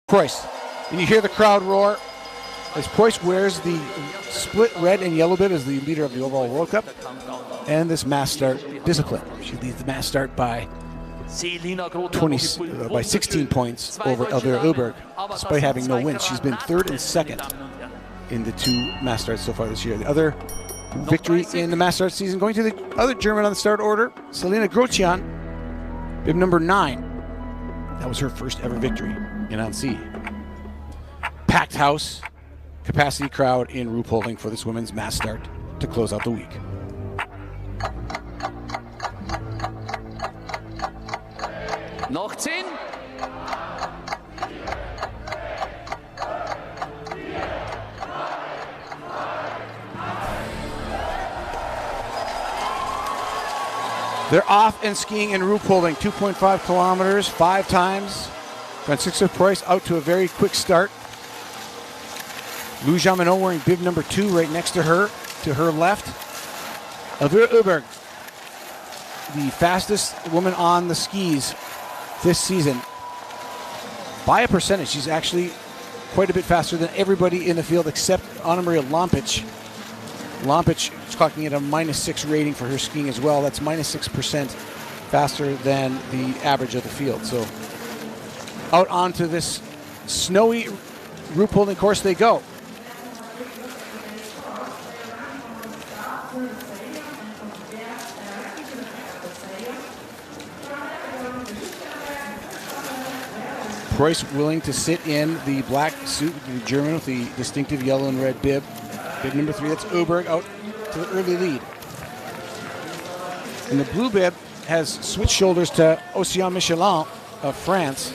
Preuss. And you hear the crowd roar as Preuss wears the split red and yellow bib as the leader of the overall World Cup. And this mass start discipline. She leads the mass start by 16 points over Elivra Öberg, despite having no wins. She's been third and second in the two mass starts so far this year. The other victory in the mass start season going to the other German on the start order, Selina Grotjian, bib number 9. That was her first ever victory in Annecy. Packed house, capacity crowd in Ruhpolding for this women's mass start to close out the week. Noch 10. They're off and skiing in Ruhpolding, 2.5 kilometers, 5 times. Franziska Preuss out to a very quick start. Lou Jamineau wearing bib number 2 right next to her left. Elivra Öberg, the fastest woman on the skis this season. By a percentage, she's actually quite a bit faster than everybody in the field except Anna-Maria Lampic. Lampic is clocking at a -6 rating for her skiing as well. That's -6% faster than the average of the field. So out onto this snowy Ruhpolding course they go. Preuss willing to sit in the black suit, the German with the distinctive yellow and red bib. Bib number 3, that's Öberg out to the early lead. And the blue bib has switched shoulders to Océane Michelin of France.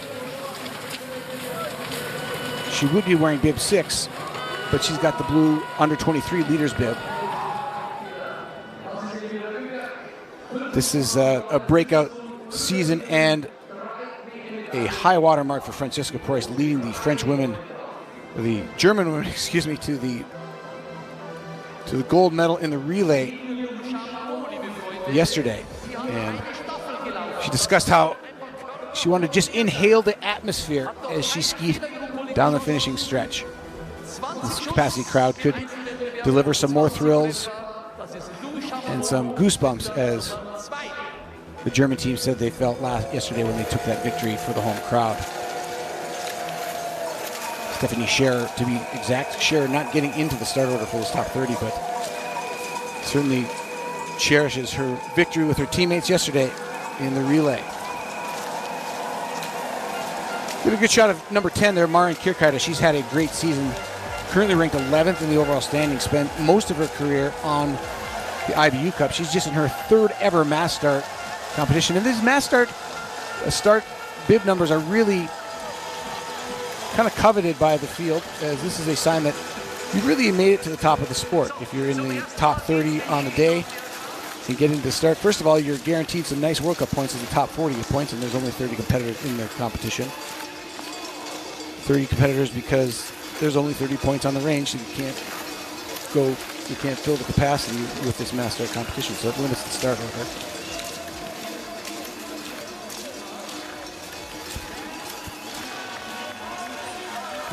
She would be wearing bib 6, but she's got the blue under 23 leaders bib. This is a breakout season and a high water mark for Franziska Preuss, leading the French women, the German women, excuse me, to the gold medal in the relay yesterday. And she discussed how she wanted to just inhale the atmosphere as she skied down the finishing stretch. This capacity crowd could deliver some more thrills and some goosebumps, as the German team said they felt yesterday when they took that victory for the home crowd. Stephanie Scherer, to be exact, Scherer not getting into the start order for this top 30, but certainly cherishes her victory with her teammates yesterday in the relay. Get a good shot of number 10 there, Maren Kierkeide. She's had a great season, currently ranked 11th in the overall standing, spent most of her career on the IBU Cup. She's just in her 3rd ever mass start competition. And these mass start bib numbers are really kind of coveted by the field, as this is a sign that you really made it to the top of the sport. If you're in the top 30 on the day and get into the start, first of all, you're guaranteed some nice World Cup points as the top 40 points, and there's only 30 competitors in the competition. 30 competitors because there's only 30 points on the range, so you can't fill the capacity with this mass start competition, so it limits the start order.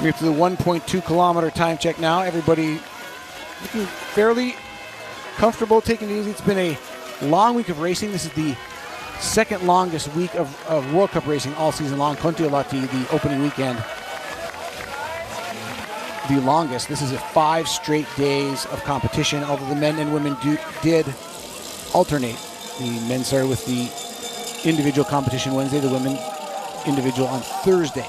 We're up to the 1.2 kilometer time check now. Everybody looking fairly comfortable, taking it easy. It's been a long week of racing. This is the second longest week of World Cup racing all season long. Kontiolahti, the opening weekend, the longest. This is 5 straight days of competition, although the men and women did alternate. The men started with the individual competition Wednesday, the women individual on Thursday.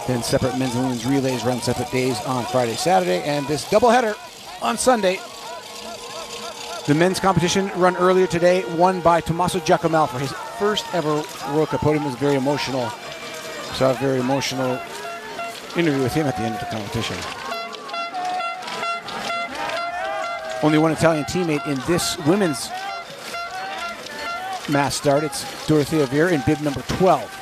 Then separate men's and women's relays run separate days on Friday, Saturday, and this doubleheader on Sunday. The men's competition run earlier today, won by Tommaso Giacomel for his first ever World Cup podium. It was very emotional. Saw a very emotional interview with him at the end of the competition. Only one Italian teammate in this women's mass start. It's Dorothea Vier in bib number 12.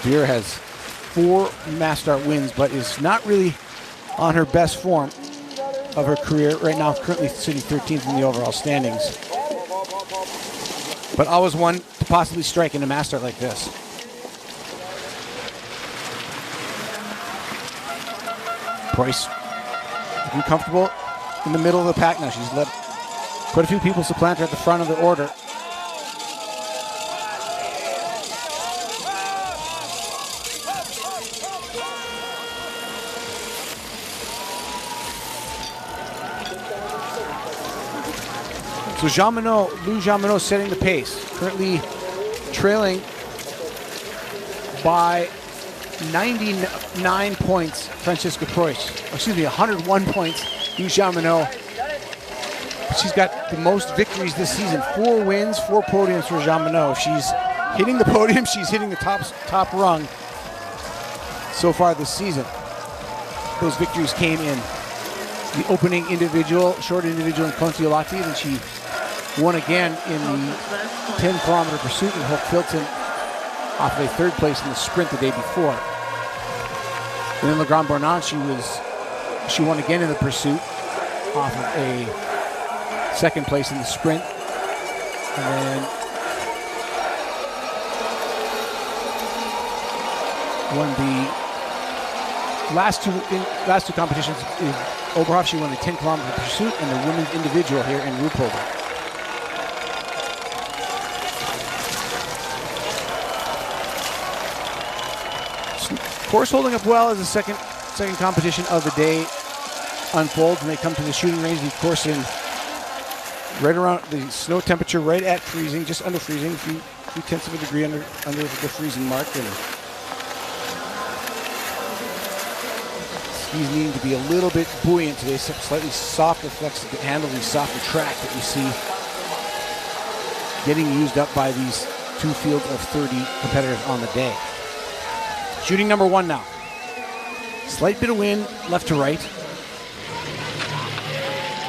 Vier has 4 mass start wins, but is not really on her best form of her career right now, currently sitting 13th in the overall standings. But always one to possibly strike in a mass start like this. Price looking comfortable in the middle of the pack now. She's let quite a few people supplant her at the front of the order. So Lou Jean Minot setting the pace, currently trailing by 99 points, Franziska Preuss. Excuse me, 101 points, Lou Jean Minot. She's got the most victories this season. 4 wins, 4 podiums for Jean Minot. She's hitting the podium, she's hitting the top rung so far this season. Those victories came in the opening individual, short individual in Pokljuka, and she won again in the 10-kilometer pursuit in Hochfilzen off of a 3rd place in the sprint the day before. And in Le Grand Bornand, she won again in the pursuit off of a 2nd place in the sprint. And then won the last two competitions in Oberhof. She won the 10-kilometer pursuit and the women's individual here in Ruhpolding. Course holding up well as the second competition of the day unfolds. When they come to the shooting range, the course in right around the snow temperature, right at freezing, just under freezing, a few tenths of a degree under the freezing mark. And skis needing to be a little bit buoyant today, slightly softer flex to handle the softer track that you see getting used up by these 2 fields of 30 competitors on the day. Shooting number 1 now. Slight bit of wind left to right.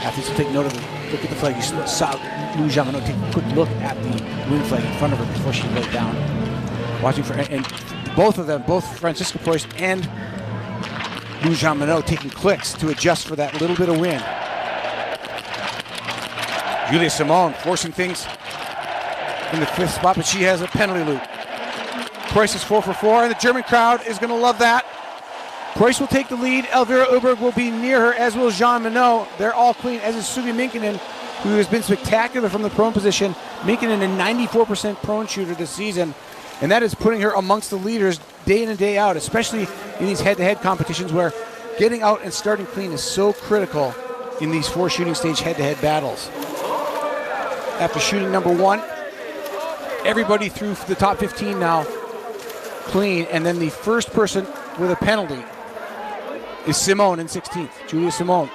Athletes will take note of it. Look at the flag. You saw Lou Jean Minot take a quick look at the wind flag in front of her before she laid down. Watching for, and both of them, both Franziska Preuss and Lou Jean Minot taking clicks to adjust for that little bit of wind. Julia Simone forcing things in the 5th spot, but she has a penalty loop. Preuss is 4 for 4, and the German crowd is going to love that. Preuss will take the lead. Elivra Öberg will be near her, as will Jean Minot. They're all clean, as is Suvi Minkinen, who has been spectacular from the prone position. Minkinen, a 94% prone shooter this season, and that is putting her amongst the leaders day in and day out, especially in these head-to-head competitions where getting out and starting clean is so critical in these 4 shooting stage head-to-head battles. After shooting number 1, everybody through the top 15 now clean, and then the first person with a penalty is Simone in 16th, Julia Simone.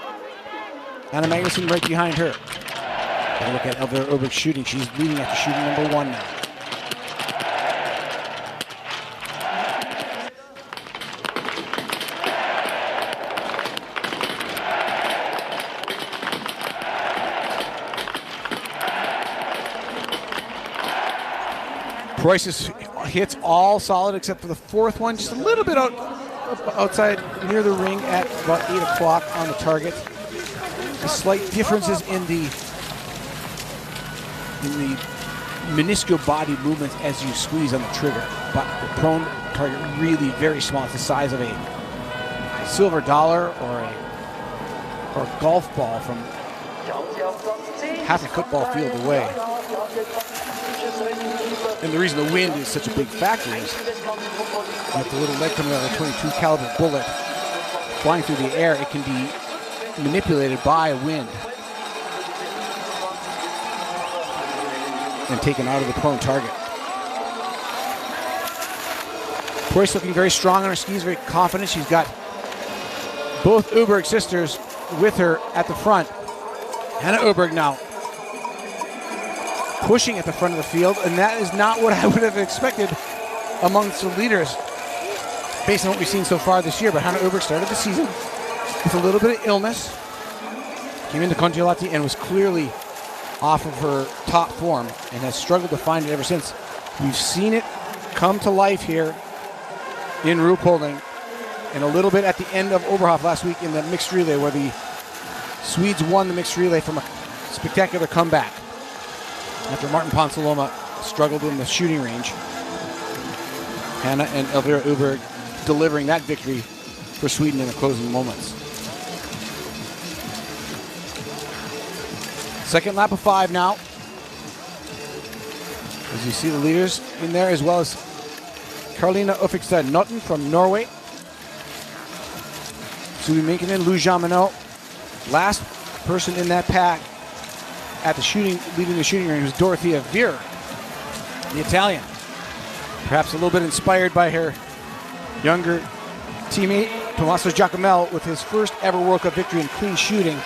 Anna Magnuson right behind her. Take a look at Elivra Öberg shooting. She's leading after shooting number 1 now. Preuss hits all solid except for the 4th one, just a little bit outside near the ring at about 8 o'clock on the target. The slight differences in the minuscule body movements as you squeeze on the trigger, but the prone target really very small. It's the size of a silver dollar or a golf ball from half a football field away. And the reason the wind is such a big factor is with the little leg coming out of a 22 caliber bullet flying through the air, it can be manipulated by wind and taken out of the prone target. Preuss looking very strong on her skis, very confident. She's got both Öberg sisters with her at the front. Hannah Öberg now pushing at the front of the field, and that is not what I would have expected amongst the leaders based on what we've seen so far this year. But Hannah Öberg started the season with a little bit of illness, came into Kontiolahti and was clearly off of her top form and has struggled to find it ever since. We've seen it come to life here in Ruhpolding and a little bit at the end of Oberhof last week in the mixed relay, where the Swedes won the mixed relay from a spectacular comeback after Martin Ponsaloma struggled in the shooting range. Hannah and Elivra Öberg delivering that victory for Sweden in the closing moments. Second lap of 5 now. As you see the leaders in there, as well as Karolina Ufikstad Notten from Norway. Sui Minkinen, Lou Jean-Minot. Last person in that pack at the shooting, leading the shooting range was Dorothea Vier, the Italian. Perhaps a little bit inspired by her younger teammate, Tommaso Giacomel, with his first ever World Cup victory in clean shooting.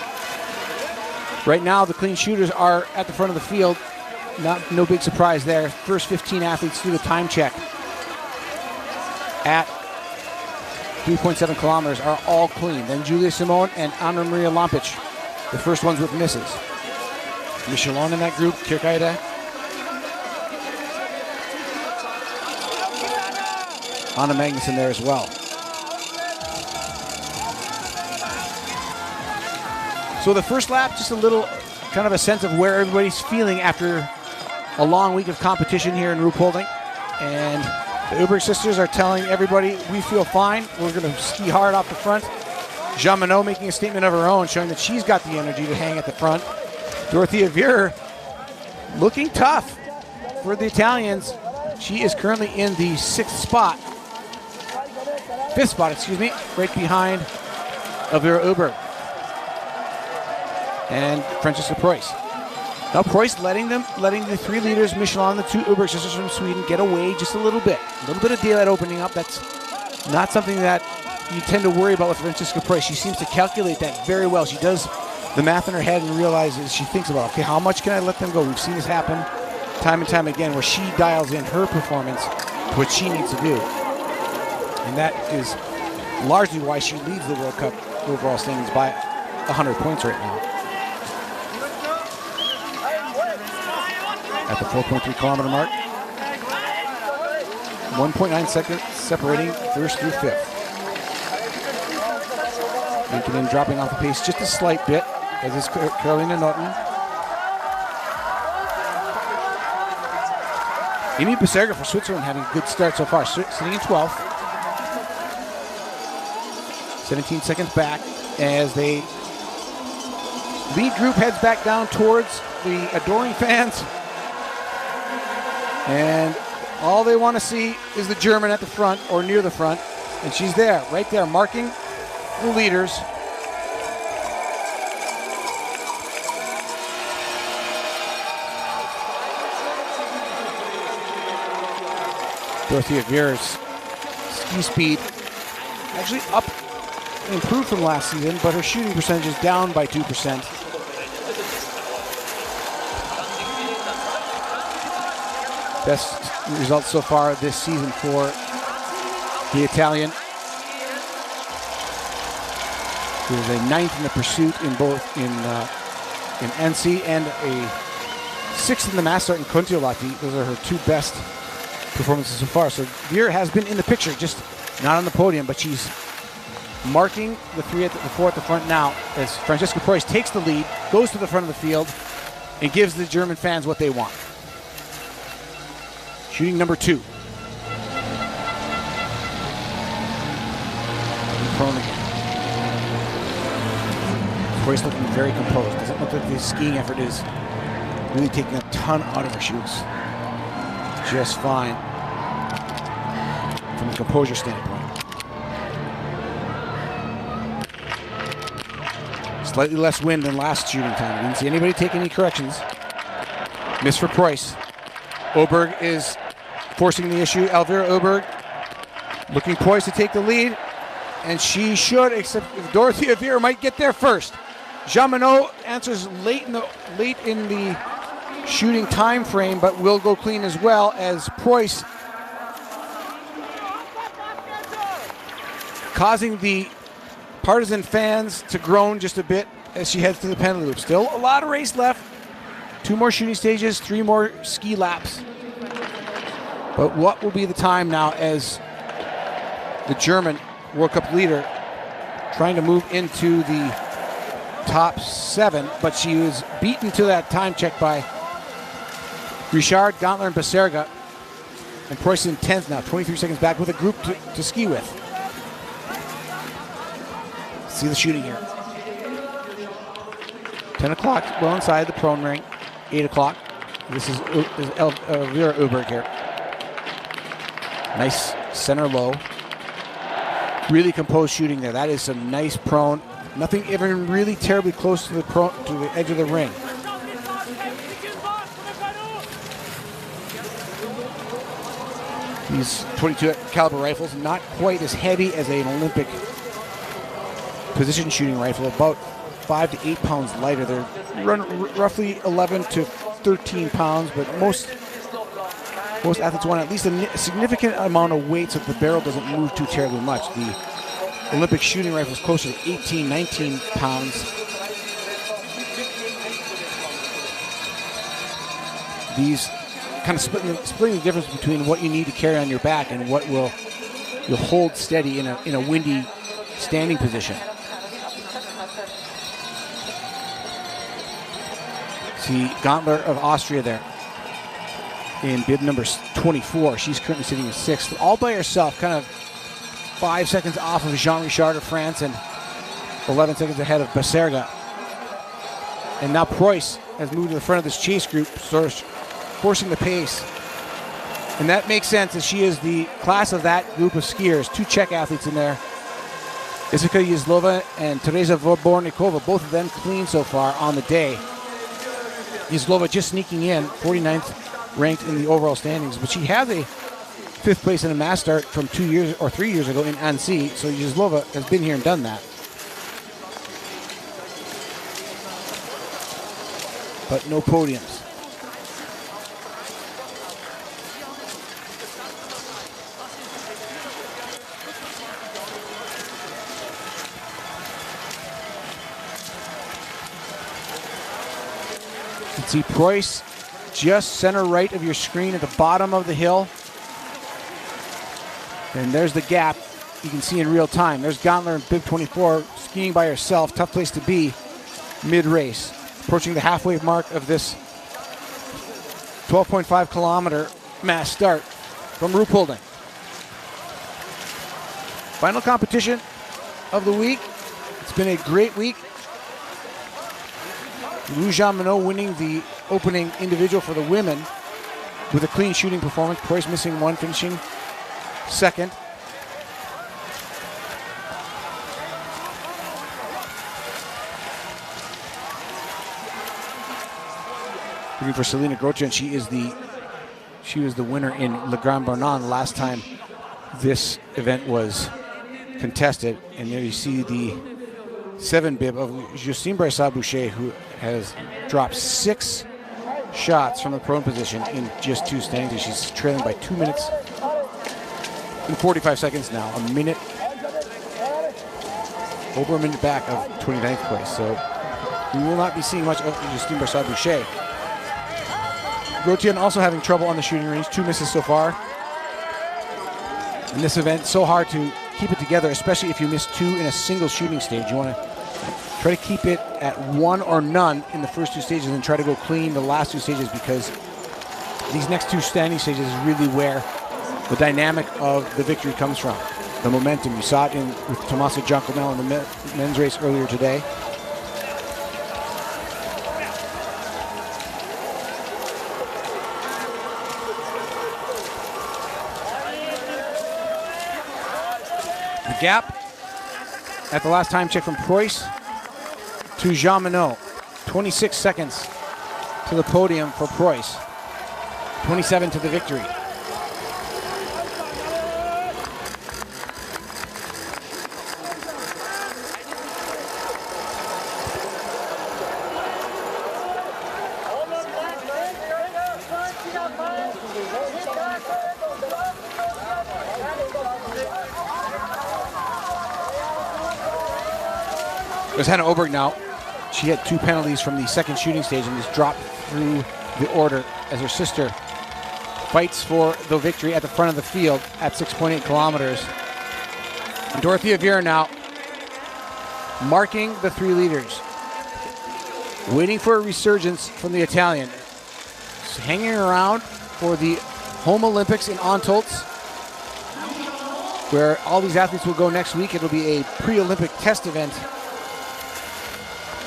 Right now, the clean shooters are at the front of the field. No big surprise there. First 15 athletes through the time check at 3.7 kilometers are all clean. Then Julia Simone and Anna Maria Lampic, the first ones with misses. Michelon in that group, Kirkaida. Anna Magnuson there as well. So the first lap, just a little kind of a sense of where everybody's feeling after a long week of competition here in Ruhpolding. And the Öberg sisters are telling everybody, we feel fine. We're going to ski hard off the front. Jean-Minot making a statement of her own, showing that she's got the energy to hang at the front. Dorothea Vier looking tough for the Italians. She is currently in the fifth spot, right behind Elivra Öberg and Francesca Preuss. Now Preuss letting the three leaders, Michelin, the two Öberg sisters from Sweden, get away just a little bit. A little bit of daylight opening up. That's not something that you tend to worry about with Francesca Preuss. She seems to calculate that very well. She does the math in her head and realizes, she thinks about, okay, how much can I let them go? We've seen this happen time and time again, where she dials in her performance to what she needs to do. And that is largely why she leads the World Cup overall standings by 100 points right now. At the 4.3 kilometer mark. 1.9 seconds separating first through fifth. Minkinen dropping off the pace just a slight bit, as is Karolina Notten. Amy Beserga for Switzerland having a good start so far, sitting in 12th. 17 seconds back as the lead group heads back down towards the adoring fans. And all they want to see is the German at the front or near the front. And she's there, right there, marking the leaders. Dorothea Vier's ski speed actually up, improved from last season, but her shooting percentage is down by 2%. Best results so far this season for the Italian. She was a 9th in the pursuit in both in NC and a 6th in the mass start in Kontiolahti. Those are her two best performances so far. So Vier has been in the picture, just not on the podium, but she's marking the four at the front now as Francesca Preuss takes the lead, goes to the front of the field, and gives the German fans what they want. Shooting number 2. Prone again. Preuss looking very composed. Doesn't look like the skiing effort is really taking a ton out of her. She looks just fine from a composure standpoint. Slightly less wind than last shooting time. We didn't see anybody take any corrections. Miss for Preuss. Öberg is forcing the issue. Elivra Öberg looking poised to take the lead, and she should, except Dorothea Vier might get there first. Jean-Minot answers late in the shooting time frame, but will go clean as well, as Preuss causing the partisan fans to groan just a bit as she heads to the penalty loop. Still a lot of race left. 2 more shooting stages, 3 more ski laps. But what will be the time now as the German World Cup leader trying to move into the top 7, but she was beaten to that time check by Richard, Gantler, and Beserga. And Preuss in 10th now, 23 seconds back with a group to ski with. See the shooting here. 10 o'clock, well inside the prone ring. 8 o'clock. This is Elivra Öberg here. Nice center low. Really composed shooting there. That is some nice prone. Nothing even really terribly close to the edge of the ring. These 22 caliber rifles, not quite as heavy as an Olympic position shooting rifle, about 5 to 8 pounds lighter. They run roughly 11 to 13 pounds, but most athletes want at least a significant amount of weight so that the barrel doesn't move too terribly much. The Olympic shooting rifle is closer to 18, 19 pounds. These kind of splitting the difference between what you need to carry on your back and what you'll hold steady in a windy standing position. See Gauntler of Austria there in bib number 24. She's currently sitting in 6th, all by herself, kind of 5 seconds off of Jean Richard of France and 11 seconds ahead of Baserga. And now Preuss has moved to the front of this chase group, sort of forcing the pace. And that makes sense, as she is the class of that group of skiers. 2 Czech athletes in there. Isika Yezlova and Teresa Vorbornikova, both of them clean so far on the day. Yezlova just sneaking in, 49th ranked in the overall standings, but she has a 5th place in a mass start from 2 years or 3 years ago in Annecy, so Yezlova has been here and done that. But no podiums. You can see Preuss just center right of your screen at the bottom of the hill. And there's the gap you can see in real time. There's Gauntler in bib 24 skiing by herself. Tough place to be mid-race. Approaching the halfway mark of this 12.5 kilometer mass start from Ruhpolding. Final competition of the week. It's been a great week. Lou Jean Monod winning the opening individual for the women with a clean shooting performance. Preuss missing one, finishing 2nd. Looking for Selena Grocha, she was the winner in Le Grand Bornand last time this event was contested. And there you see the 7 bib of Justine Brassard-Boucher, who has dropped 6 shots from the prone position in just 2 standings. She's trailing by 2 minutes and 45 seconds now. Over a minute back of 29th place. So we will not be seeing much of Justine Brassard-Boucher. Grotian also having trouble on the shooting range. 2 misses so far. In this event, so hard to keep it together, especially if you miss 2 in a single shooting stage. You want to try to keep it at 1 or none in the first 2 stages and try to go clean the last 2 stages, because these next 2 standing stages is really where the dynamic of the victory comes from. The momentum. You saw it with Tommaso Giacomello in the men's race earlier today. The gap at the last time check from Preuss to Jean Monod. 26 seconds to the podium for Preuss. 27 to the victory. There's Hannah Öberg now. She had 2 penalties from the second shooting stage and just dropped through the order as her sister fights for the victory at the front of the field at 6.8 kilometers. And Dorothea Viera now marking the 3 leaders. Waiting for a resurgence from the Italian. She's hanging around for the home Olympics in Antolz, where all these athletes will go next week. It'll be a pre-Olympic test event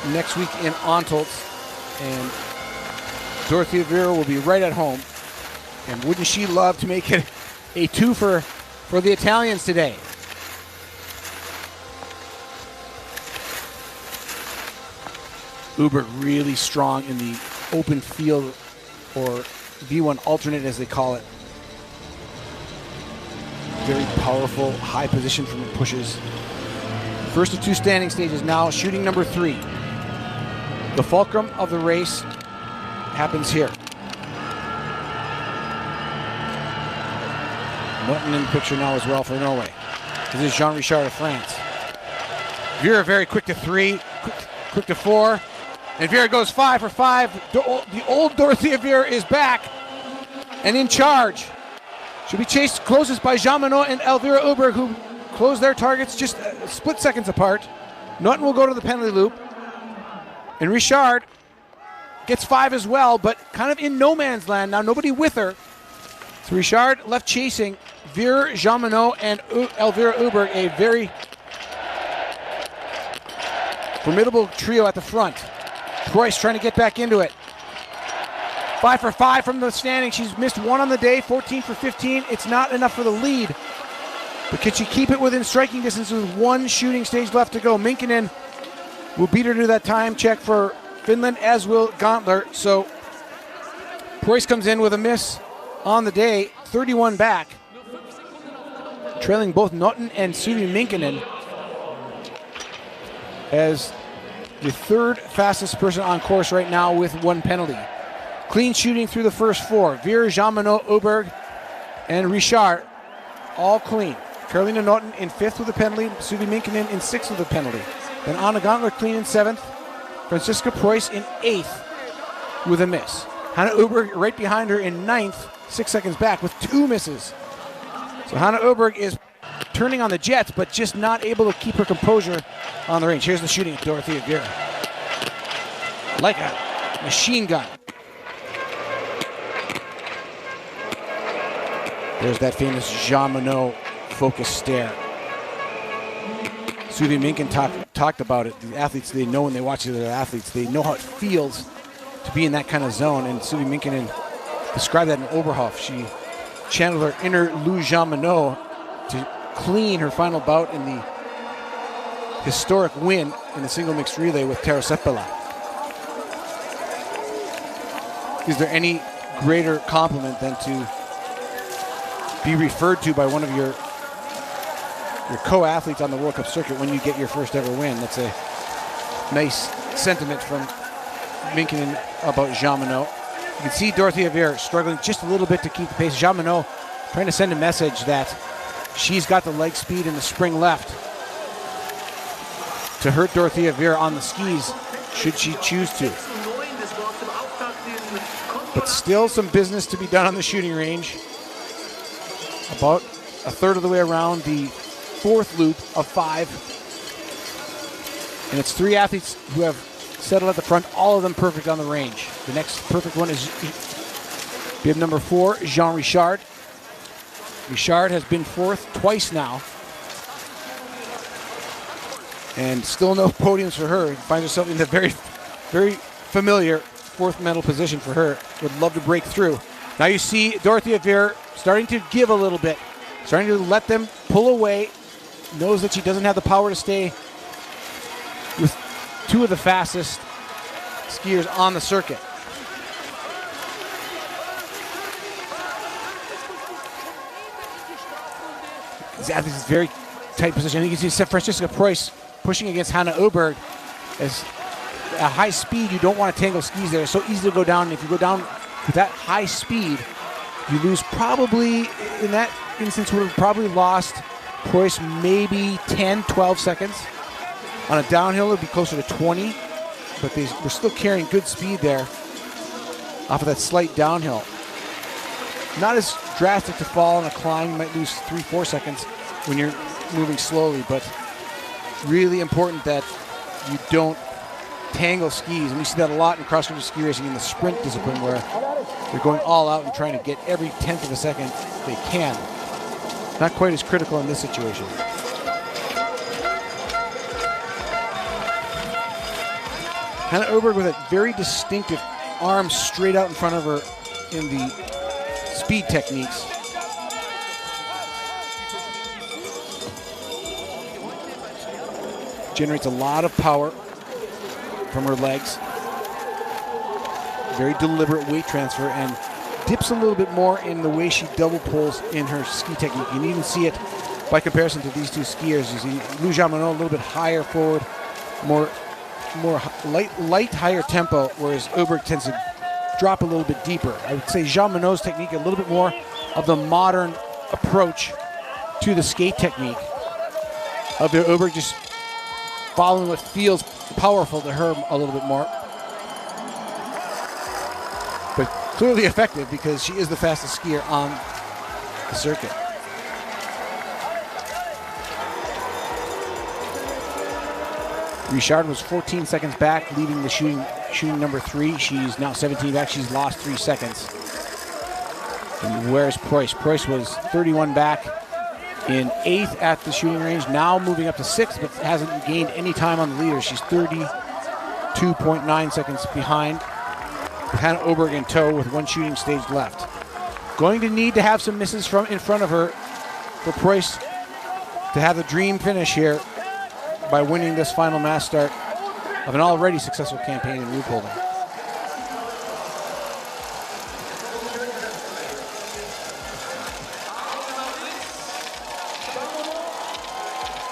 next week in Antolz, and Dorothea Vera will be right at home. And wouldn't she love to make it a twofer for the Italians today? Öberg really strong in the open field, or V1 alternate as they call it. Very powerful, high position from the pushes. First of two standing stages now, shooting number 3. The fulcrum of the race happens here. Norton in the picture now as well for Norway. This is Jean Richard of France. Vera very quick to 3, quick to 4. And Vera goes 5 for 5. The old Dorothea Vera is back and in charge. She'll be chased closest by Jean Monod and Elvira Öberg, who close their targets just split seconds apart. Norton will go to the penalty loop. And Richard gets 5 as well, but kind of in no man's land now, nobody with her. So Richard left chasing Vera, Jean Monod, and Elvira Öberg, a very formidable trio at the front. Preuss trying to get back into it. 5 for 5 from the standing. She's missed 1 on the day, 14 for 15. It's not enough for the lead. But can she keep it within striking distance with 1 shooting stage left to go? Minkinen will beat her to that time check for Finland, as will Gauntler. So Preuss comes in with a miss on the day, 31 back. Trailing both Norton and Suvi Minkinen as the 3rd fastest person on course right now with 1 penalty. Clean shooting through the first 4. Vera, Jean Monod, Öberg, and Richard, all clean. Carolina Norton in 5th with a penalty. Suvi Minkinen in 6th with a penalty. Then Anna Gauntler clean in 7th. Franziska Preuss in 8th with a miss. Hannah Öberg right behind her in 9th, 6 seconds back with 2 misses. So Hannah Öberg is turning on the jets, but just not able to keep her composure on the range. Here's the shooting of Dorothea Vera. Like a machine gun. There's that famous Jean Monod focus stare. Suvi Minkin talked about it. The athletes, they know when they watch the other athletes, they know how it feels to be in that kind of zone. And Suvi Minkinen described that in Oberhof. She channeled her inner Lou Jean Monod to clean her final bout in the historic win in the single mixed relay with Tero Seppälä. Is there any greater compliment than to be referred to by one of your co-athletes on the World Cup circuit when you get your first ever win? That's a nice sentiment from Minkinen about Jean Monod. You can see Dorothea Vera struggling just a little bit to keep the pace. Jean Monod trying to send a message that she's got the leg speed and the spring left to hurt Dorothea Vera on the skis should she choose to. But still some business to be done on the shooting range. About a third of the way around the 4th loop of 5. And it's 3 athletes who have settled at the front, all of them perfect on the range. The next perfect one is bib number 4, Jean Richard. Richard has been 4th twice now. And still no podiums for her. Finds herself in the very, very familiar 4th medal position for her. Would love to break through. Now you see Dorothea Vera starting to give a little bit. Starting to let them pull away. Knows that she doesn't have the power to stay with 2 of the fastest skiers on the circuit. These athletes in very tight position. You can see Franziska Preuss pushing against Hannah Öberg. As at high speed, you don't want to tangle skis there. It's so easy to go down. And if you go down with that high speed, you lose probably, in that instance, would have probably lost Preuss maybe 10, 12 seconds. On a downhill, it would be closer to 20. But they were still carrying good speed there off of that slight downhill. Not as drastic to fall on a climb. You might lose 3, 4 seconds when you're moving slowly, but really important that you don't tangle skis. And we see that a lot in cross-country ski racing in the sprint discipline, where they're going all out and trying to get every 10th of a second they can. Not quite as critical in this situation. Hannah Öberg with a very distinctive arm straight out in front of her in the speed techniques. Generates a lot of power from her legs. Very deliberate weight transfer, and dips a little bit more in the way she double pulls in her ski technique. You can even see it by comparison to these two skiers. You see Lou Jean-Monod a little bit higher forward, more light, higher tempo, whereas Öberg tends to drop a little bit deeper. I would say Jean-Monod's technique a little bit more of the modern approach to the skate technique. Öberg just following what feels powerful to her a little bit more. But clearly effective because she is the fastest skier on the circuit. Richard was 14 seconds back, leading the shooting number 3. She's now 17 back. She's lost 3 seconds. And where's Preuss? Preuss was 31 back in 8th at the shooting range, now moving up to 6th, but hasn't gained any time on the leader. She's 32.9 seconds behind, with Hannah Öberg in tow with 1 shooting stage left. Going to need to have some misses from in front of her for Preuss to have the dream finish here by winning this final mass start of an already successful campaign in Ruhpolding.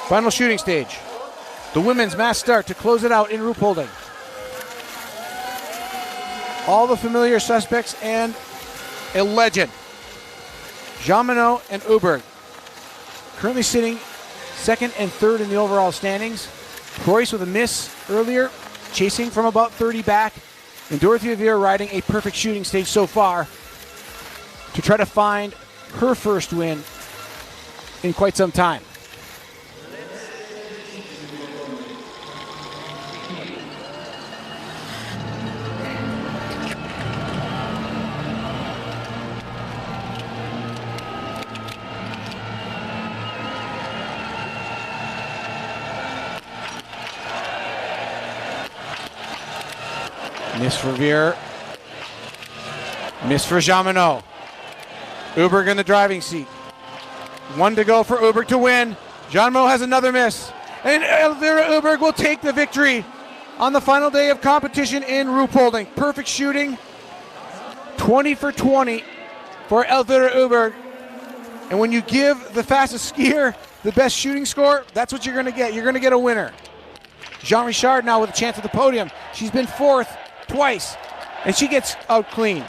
Final shooting stage. The women's mass start to close it out in Ruhpolding. All the familiar suspects and a legend. Jean-Monod and Öberg currently sitting 2nd and 3rd in the overall standings. Preuss with a miss earlier, chasing from about 30 back. And Dorothea Vier riding a perfect shooting stage so far to try to find her first win in quite some time. Miss for Vier. Miss for Jean-Monod. Öberg in the driving seat. 1 to go for Öberg to win. Jean-Monod has another miss. And Elivra Öberg will take the victory on the final day of competition in Ruhpolding. Perfect shooting. 20 for 20 for Elivra Öberg. And when you give the fastest skier the best shooting score, that's what you're going to get. You're going to get a winner. Jean Richard now with a chance at the podium. She's been 4th twice, and she gets out clean.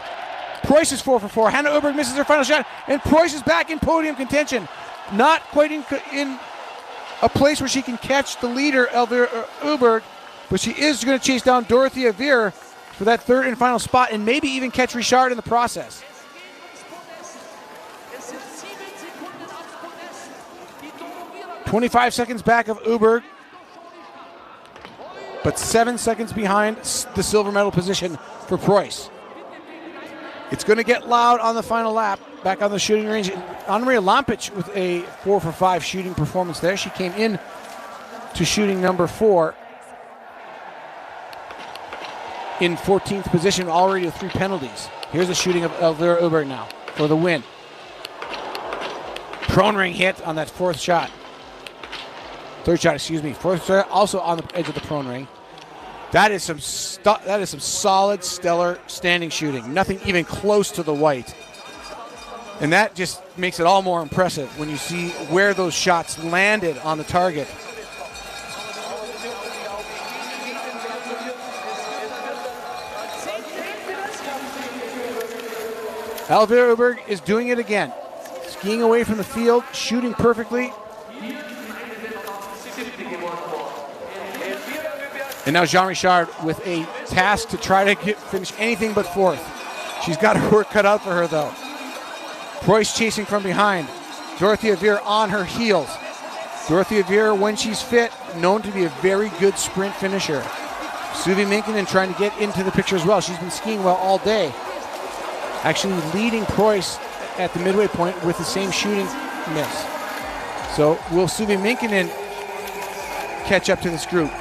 Preuss is 4 for 4. Hannah Öberg misses her final shot, and Preuss is back in podium contention. Not quite in a place where she can catch the leader, Elivra Öberg, but she is going to chase down Dorothea Vier for that 3rd and final spot, and maybe even catch Richard in the process. "25 seconds back of Öberg, but 7 seconds behind the silver medal position for Preuss. It's going to get loud on the final lap, back on the shooting range. Anna-Maria Lampic with a 4 for 5 shooting performance there. She came in to shooting number 4 in 14th position, already with 3 penalties. Here's the shooting of Elivra Öberg now for the win. Prone ring hit on that 4th shot. 3rd shot, excuse me. 4th shot also on the edge of the prone ring. That is some solid, stellar standing shooting. Nothing even close to the white. And that just makes it all more impressive when you see where those shots landed on the target. Elivra Öberg is doing it again. Skiing away from the field, shooting perfectly. And now Jean Richard with a task to try to finish anything but 4th. She's got her work cut out for her, though. Preuss chasing from behind. Dorothea Vier on her heels. Dorothea Vier, when she's fit, known to be a very good sprint finisher. Suvi Minkinen trying to get into the picture as well. She's been skiing well all day. Actually leading Preuss at the midway point with the same shooting miss. So will Suvi Minkinen catch up to this group?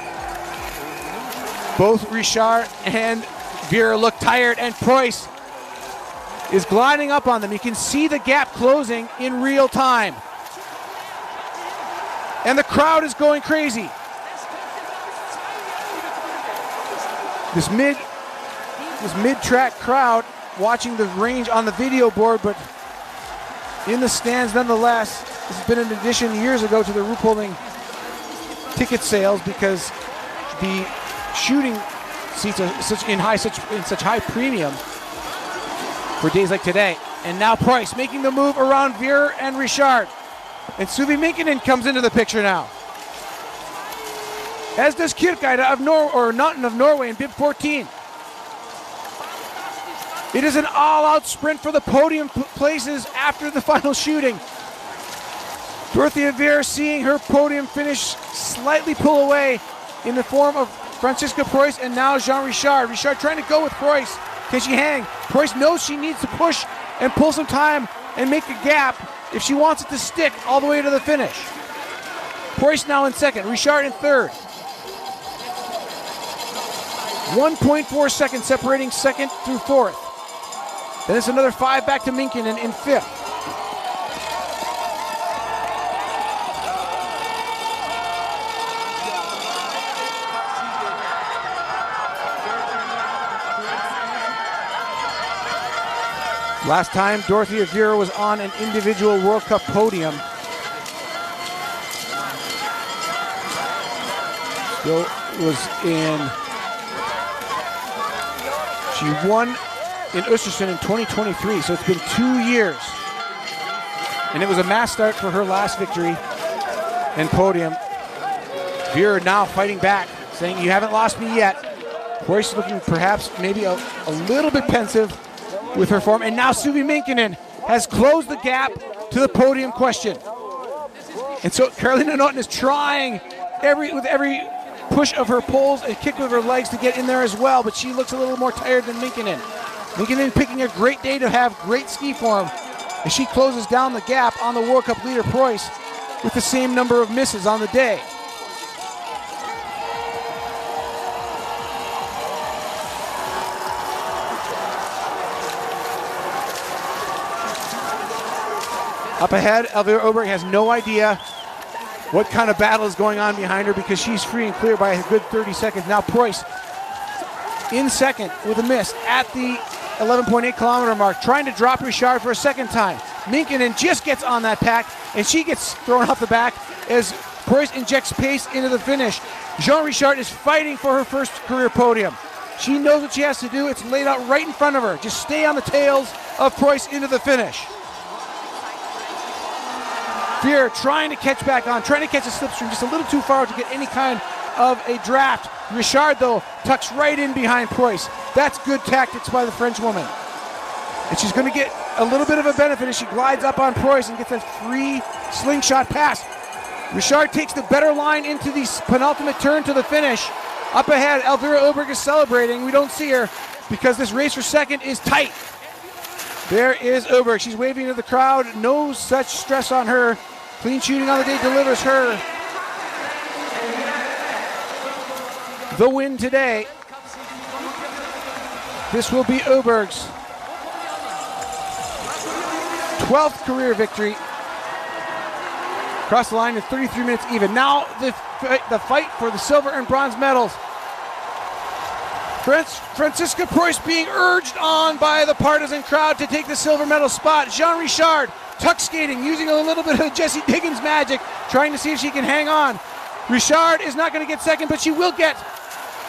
Both Richard and Vera look tired, and Preuss is gliding up on them. You can see the gap closing in real time. And the crowd is going crazy. This mid-track crowd watching the range on the video board, but in the stands nonetheless. This has been an addition years ago to the Ruhpolding ticket sales because the shooting seats are in such high premium for days like today. And now Preuss making the move around Vera and Richard. And Suvi Minkinen comes into the picture now. As does Kirkeide of Naughton of Norway in bib 14. It is an all-out sprint for the podium places after the final shooting. Dorothea Vera seeing her podium finish slightly pull away in the form of Franziska Preuss and now Jean Richard. Richard trying to go with Preuss. Can she hang? Preuss knows she needs to push and pull some time and make a gap if she wants it to stick all the way to the finish. Preuss now in second, Richard in third. 1.4 seconds separating second through fourth. Then it's another 5 back to Minkinen in fifth. Last time Dorothea Vera was on an individual World Cup podium. Still was she won in Östersund in 2023, so it's been 2 years. And it was a mass start for her last victory and podium. Vera now fighting back, saying, "You haven't lost me yet." Preuss looking perhaps maybe a little bit pensive with her form. And now Suvi Minkinen has closed the gap to the podium question. And so Karolina Naughton is trying with every push of her poles and kick with her legs to get in there as well, but she looks a little more tired than Minkinen. Minkinen picking a great day to have great ski form as she closes down the gap on the World Cup leader Preuss with the same number of misses on the day. Up ahead, Elivra Öberg has no idea what kind of battle is going on behind her because she's free and clear by a good 30 seconds. Now Preuss in second with a miss at the 11.8 kilometer mark, trying to drop Richard for a second time. Minkinen just gets on that pack and she gets thrown off the back as Preuss injects pace into the finish. Jean Richard is fighting for her first career podium. She knows what she has to do. It's laid out right in front of her. Just stay on the tails of Preuss into the finish. Vera trying to catch back on, trying to catch a slipstream just a little too far to get any kind of a draft. Richard, though, tucks right in behind Preuss. That's good tactics by the French woman. And she's going to get a little bit of a benefit as she glides up on Preuss and gets a free slingshot pass. Richard takes the better line into the penultimate turn to the finish. Up ahead, Elivra Öberg is celebrating. We don't see her because this race for second is tight. There is Öberg. She's waving to the crowd. No such stress on her. Clean shooting on the day delivers her the win today. This will be Öberg's 12th career victory. Across the line in 33 minutes even. Now the fight for the silver and bronze medals. Franziska Preuss being urged on by the partisan crowd to take the silver medal spot. Jean Richard tuck skating, using a little bit of Jessie Diggins magic, trying to see if she can hang on. Richard is not going to get second, but she will get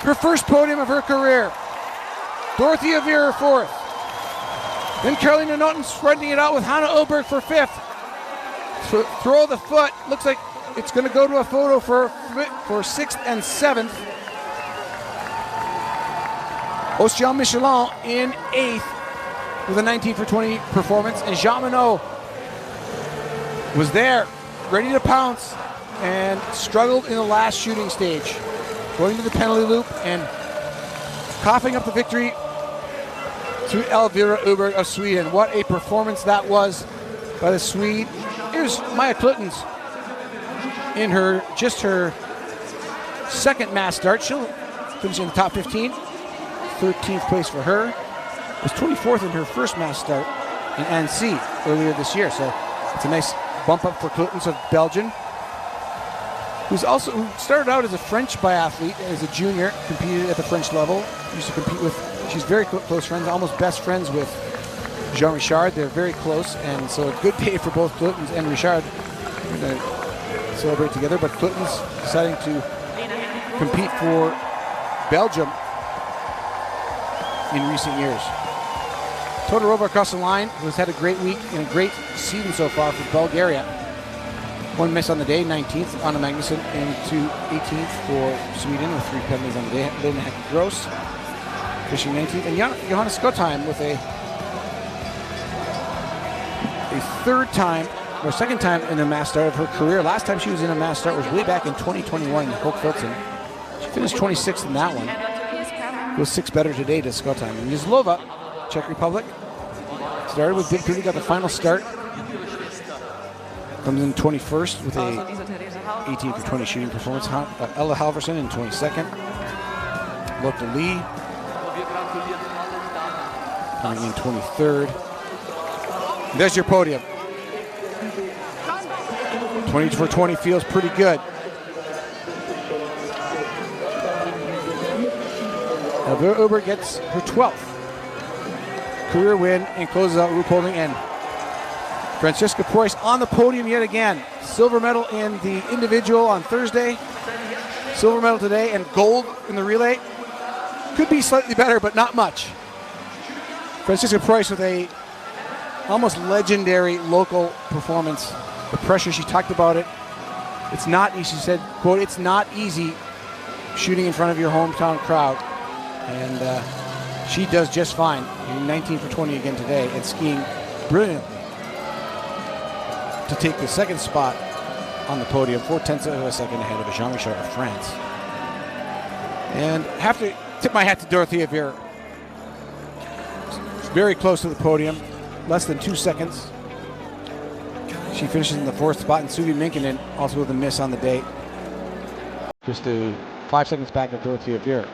her first podium of her career. Dorothea Vera fourth. Then Karolina Naughton spreading it out with Hanna Öberg for fifth. Throw of the foot. Looks like it's going to go to a photo for sixth and seventh. Ostian Michelin in eighth with a 19 for 20 performance. And Jean Monod was there, ready to pounce, and struggled in the last shooting stage. Going to the penalty loop and coughing up the victory to Elivra Öberg of Sweden. What a performance that was by the Swede. Here's Maya Kluttens in her second mass start. She'll finishing in the top 15. 13th place for her. Was 24th in her first mass start in Annecy earlier this year. So it's a nice bump up for Clutens of Belgium, who started out as a French biathlete as a junior, competed at the French level. Used to compete with, she's very close friends, almost best friends with Jean Richard. They're very close, and so a good day for both Clutens and Richard. We're going to celebrate together, but Clutens deciding to compete for Belgium in recent years. Total Rova across the line, who's had a great week and a great season so far for Bulgaria. One miss on the day, 19th, Anna Magnusson, into 18th for Sweden with 3 penalties on the day. Lena Heck-Gross finishing 19th, and Johanna Skottheim with a second time in a mass start of her career. Last time she was in a mass start was way back in 2021 in Hochfilzen. She finished 26th in that one. It was 6 better today to Skottheim. And Yuzlova, Czech Republic, started with Big Pretty, got the final start. Comes in 21st with a 18 for 20 shooting performance. Ella Halverson in 22nd. Lotte Lee coming in 23rd. There's your podium. 20 for 20 feels pretty good. Elivra Öberg gets her 12th career win and closes out Ruhpolding, and Franziska Preuss on the podium yet again. Silver medal in the individual on Thursday, silver medal today, and gold in the relay. Could be slightly better, but not much. Franziska Preuss with a almost legendary local performance. The pressure, she talked about it. It's not easy, she said, quote, "It's not easy shooting in front of your hometown crowd." And she does just fine. 19 for 20 again today, and skiing brilliantly to take the second spot on the podium, 4/10 of a second ahead of Jean Richard of France. And have to tip my hat to Dorothea Viera. Very close to the podium, less than 2 seconds. She finishes in the 4th spot, and Suvi Minkinen also with a miss on the day. Just 5 seconds back of Dorothea Viera.